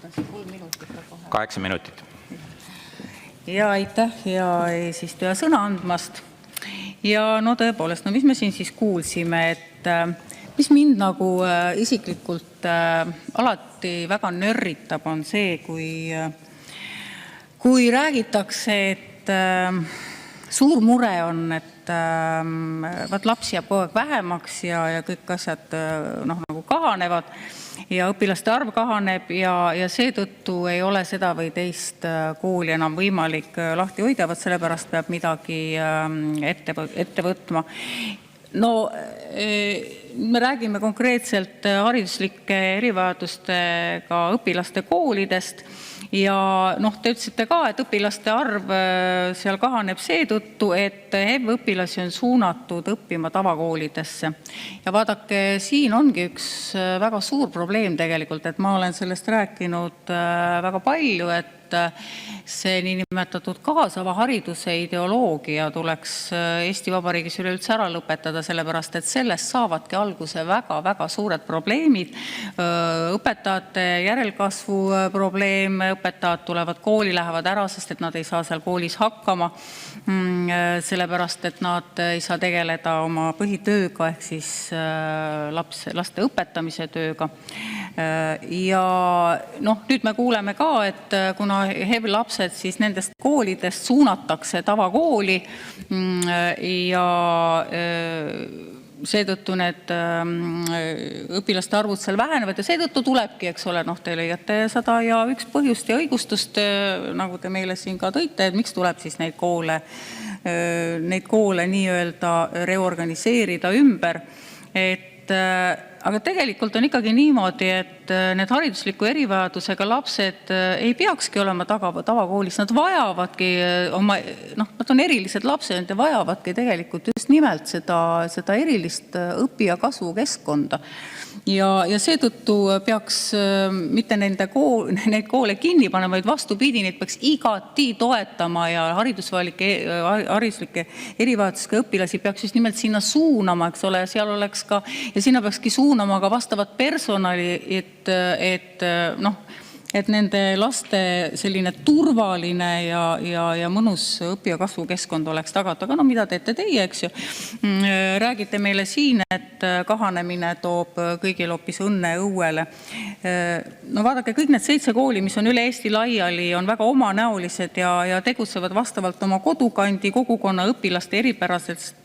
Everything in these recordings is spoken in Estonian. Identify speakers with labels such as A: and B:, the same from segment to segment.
A: 8 minutit.
B: Ja aitäh, hea eesistuja, sõna andmast. Ja no tõepoolest, mis me siin siis kuulsime, et mis mind nagu isiklikult alati väga nörritab, on see, kui räägitakse, et suur mure on, et lapsi jääb kogu aeg vähemaks ja kõik asjad nagu kahanevad ja õpilaste arv kahaneb ja seetõttu ei ole seda või teist kooli enam võimalik lahti hoida, sellepärast peab midagi ette võtma. No me räägime konkreetselt hariduslike erivajadustega õpilaste koolidest ja te ütlesite ka, et õpilaste arv seal kahaneb seetõttu, et HEV-õpilasi on suunatud õppima tavakoolidesse. Ja vaadake, siin ongi üks väga suur probleem tegelikult, et ma olen sellest rääkinud väga palju, et see niinimetatud kaasava hariduse ideoloogia tuleks Eesti Vabariigis üleüldse ära lõpetada, sellepärast et sellest saavadki alguse väga-väga suured probleemid. Õpetajate järelkasvu probleem, õpetajad tulevad kooli, lähevad ära, sest et nad ei saa seal koolis hakkama, sellepärast et nad ei saa tegeleda oma põhitööga ehk siis laste õpetamise tööga. Ja nüüd me kuuleme ka, et kuna HEV-lapsed siis nendest koolidest suunatakse tavakooli ja seetõttu need õpilaste arvud seal vähenevad ja seetõttu tulebki, eks ole, te leiate 101 põhjust ja õigustust, nagu te meile siin ka tõite, et miks tuleb siis neid koole nii-öelda reorganiseerida ümber. Aga tegelikult on ikkagi niimoodi, et need haridusliku erivajadusega lapsed ei peakski olema tavakoolis. Nad vajavadki nad on erilised lapsed, nad vajavadki tegelikult just nimelt seda erilist õpi- ja kasvukeskkonda. Ja seetõttu peaks mitte neid koole kinni panema, vaid vastupidi, neid peaks igati toetama ja hariduslike erivajadusega õpilasi peaks just nimelt sinna suunama, eks ole, seal oleks ka, ja sinna peakski suunama ka vastavat personali, et nende laste selline turvaline ja mõnus õpi- ja kasvukeskkond oleks tagatud. Aga mida teete teie, eks ju? Räägite meile siin, et kahanemine toob kõigil hoopis õnne õuele. Vaadake, kõik need 7 kooli, mis on üle Eesti laiali, on väga omanäolised ja tegutsevad vastavalt oma kodukandi, kogukonna, õpilaste eripäradest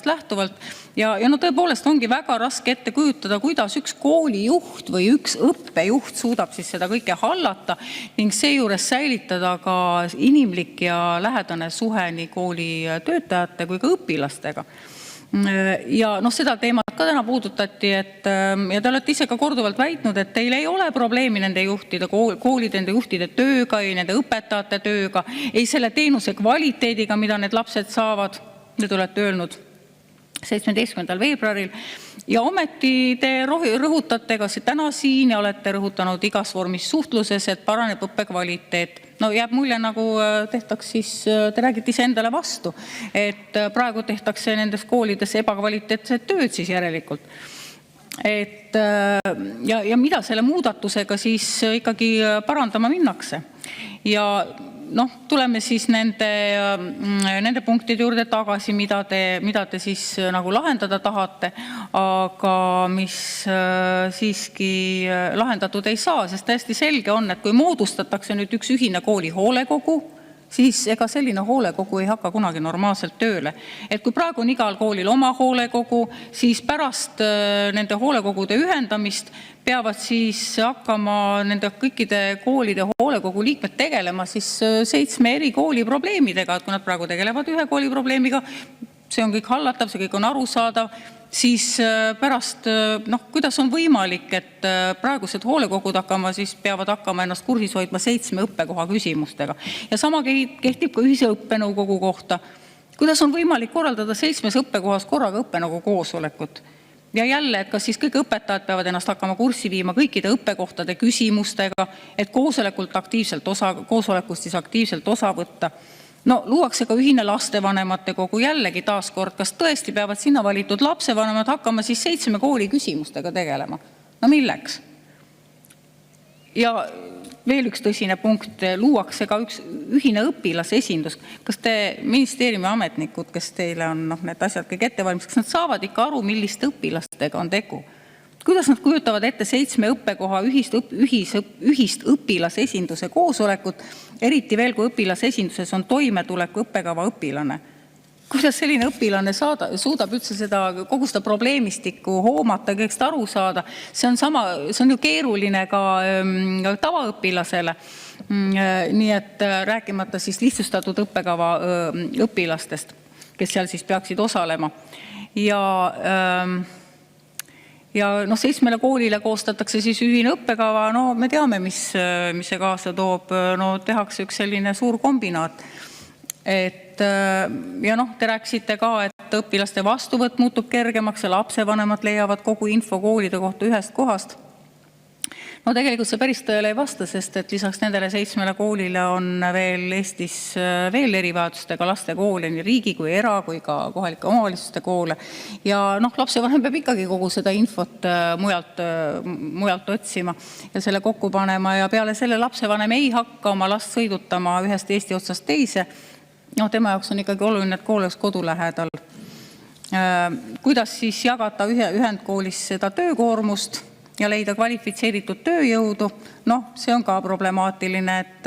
B: lähtuvalt. Ja tõepoolest ongi väga raske ette kujutada, kuidas üks koolijuht või üks õppejuht suudab siis seda kõike hallata ning seejuures säilitada ka inimlik ja lähedane suhe nii kooli töötajate kui ka õpilastega. Ja seda teemat ka täna puudutati, ja te olete ise ka korduvalt väitnud, et teil ei ole probleemi nende juhtide, koolide, nende juhtide tööga, ei nende õpetajate tööga, ei selle teenuse kvaliteediga, mida need lapsed saavad. Nüüd olete öelnud 17. veebruaril ja ometi te rõhutate ka täna siin ja olete rõhutanud igas vormis suhtluses, et paraneb õppekvaliteet. Jääb mulje, nagu tehtaks siis, te räägite ise endale vastu, et praegu tehtakse nendes koolides ebakvaliteetset tööd siis järelikult. Ja mida selle muudatusega siis ikkagi parandama minnakse? Ja tuleme siis nende punktide juurde tagasi, mida te siis nagu lahendada tahate, aga mis siiski lahendatud ei saa, sest täiesti selge on, et kui moodustatakse nüüd üks ühine kooli hoolekogu, siis ega selline hoolekogu ei hakka kunagi normaalselt tööle. Et kui praegu on igal koolil oma hoolekogu, siis pärast nende hoolekogude ühendamist peavad siis hakkama nende kõikide koolide hoolekogu liikmed tegelema siis 7 eri kooli probleemidega, et kui nad praegu tegelevad ühe kooli probleemiga, see on kõik hallatav, see kõik on arusaadav, siis pärast, kuidas on võimalik, et praegused hoolekogud peavad hakkama ennast kursis hoidma 7 õppekoha küsimustega. Ja sama kehtib ka ühise õppenõukogu kohta. Kuidas on võimalik korraldada 7 õppekohas korraga õppenõukogu koosolekut? Ja jälle, et kas siis kõik õpetajad peavad ennast hakkama kurssi viima kõikide õppekohtade küsimustega, et koosolekust siis aktiivselt osa võtta. Luuakse ka ühine lastevanemate kogu, jällegi taaskord, kas tõesti peavad sinna valitud lapsevanemad hakkama siis 7 kooli küsimustega tegelema? Milleks? Ja veel üks tõsine punkt, luuakse ka üks ühine õpilasesindus. Kas te ministeeriumi ametnikud, kes teile on need asjad kõik ette valmis, kas nad saavad ikka aru, milliste õpilastega on tegu? Kuidas nad kujutavad ette 7 õppekoha ühist õpilasesinduse koosolekut, eriti veel, kui õpilasesinduses on toimetuleku õppekava õpilane? Kuidas selline õpilane suudab üldse kogu seda probleemistikku hoomata, kõigest aru saada? See on ju keeruline ka tavaõpilasele. Nii et rääkimata siis lihtsustatud õppekava õpilastest, kes seal siis peaksid osalema. Ja 7 koolile koostatakse siis ühine õppekava. No me teame, mis see kaasa toob. No tehakse üks selline suur kombinaat. Ja te rääkisite ka, et õpilaste vastuvõtt muutub kergemaks ja lapsevanemad leiavad kogu info koolide kohta ühest kohast. No tegelikult see päris tõele ei vasta, sest et lisaks nendele 7 koolile on veel Eestis veel erivajadustega laste koole, nii riigi kui kui ka kohalike omavalitsuste koole. Ja lapsevanem peab ikkagi kogu seda infot mujalt otsima ja selle kokku panema ja peale selle lapsevanem ei hakka oma last sõidutama ühest Eesti otsast teise. Tema jaoks on ikkagi oluline, et kool oleks kodu lähedal. Kuidas siis jagada ühendkoolis seda töökoormust ja leida kvalifitseeritud tööjõudu? See on ka problemaatiline, et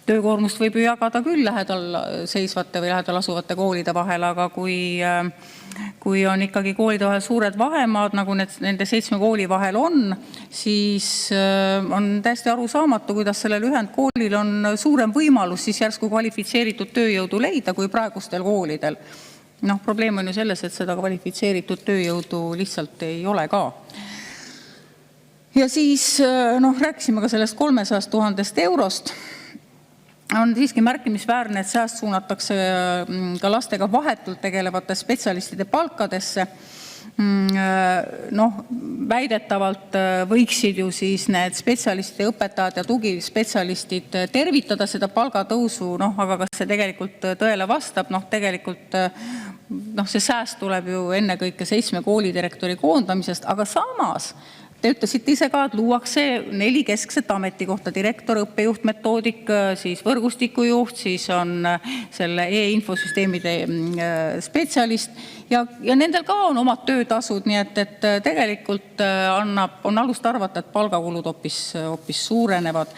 B: töökoormust võib ju jagada küll lähedal seisvate või lähedal asuvate koolide vahel, aga kui on ikkagi koolide vahel suured vahemaad, nagu nende 7 kooli vahel on, siis on täiesti arusaamatu, kuidas sellel ühendkoolil on suurem võimalus siis järsku kvalifitseeritud tööjõudu leida kui praegustel koolidel. Probleem on ju selles, et seda kvalifitseeritud tööjõudu lihtsalt ei ole ka. Ja siis rääkisime ka sellest 300 000 eurost. On siiski märkimisväärne, et sääst suunatakse ka lastega vahetult tegelevate spetsialistide palkadesse. Väidetavalt võiksid ju siis need spetsialistid, õpetajad ja tugispetsialistid tervitada seda palgatõusu, aga kas see tegelikult tõele vastab? Tegelikult see sääst tuleb ju ennekõike 7 koolidirektori koondamisest, aga samas te ütlesite ise ka, et luuakse 4 keskset ametikohta: direktor, õppejuht, metoodik, siis võrgustikujuht, siis on selle e-infosüsteemide spetsialist ja nendel ka on omad töötasud, nii et tegelikult on alust arvata, et palgakulud hoopis suurenevad.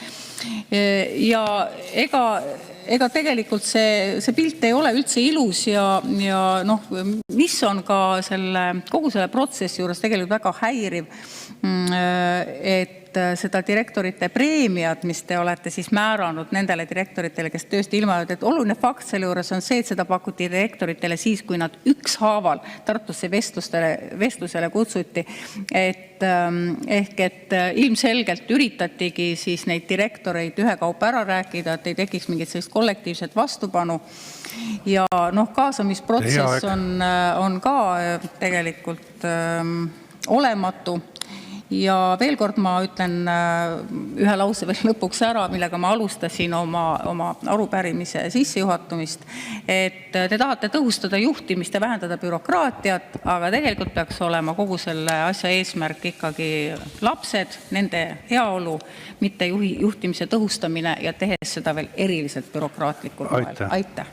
B: Ja ega tegelikult see pilt ei ole üldse ilus ja mis on ka kogu selle protsessi juures tegelikult väga häiriv, et seda direktorite preemiat, mis te olete siis määranud nendele direktoritele, kes tööst ilma jäävad, et oluline fakt selle juures on see, et seda pakuti direktoritele siis, kui nad ükshaaval Tartusse vestlusele kutsuti. Ehk et ilmselgelt üritatigi siis neid direktoreid ühekaupa ära rääkida, et ei tekiks mingit sellist kollektiivset vastupanu. Ja kaasamisprotsess on ka tegelikult olematu. Ja veel kord ma ütlen ühe lause veel lõpuks ära, millega ma alustasin oma arupärimise sissejuhatamist, et te tahate tõhustada juhtimist ja vähendada bürokraatiat, aga tegelikult peaks olema kogu selle asja eesmärk ikkagi lapsed, nende heaolu, mitte juhtimise tõhustamine ja tehes seda veel eriliselt bürokraatlikul moel. Aitäh!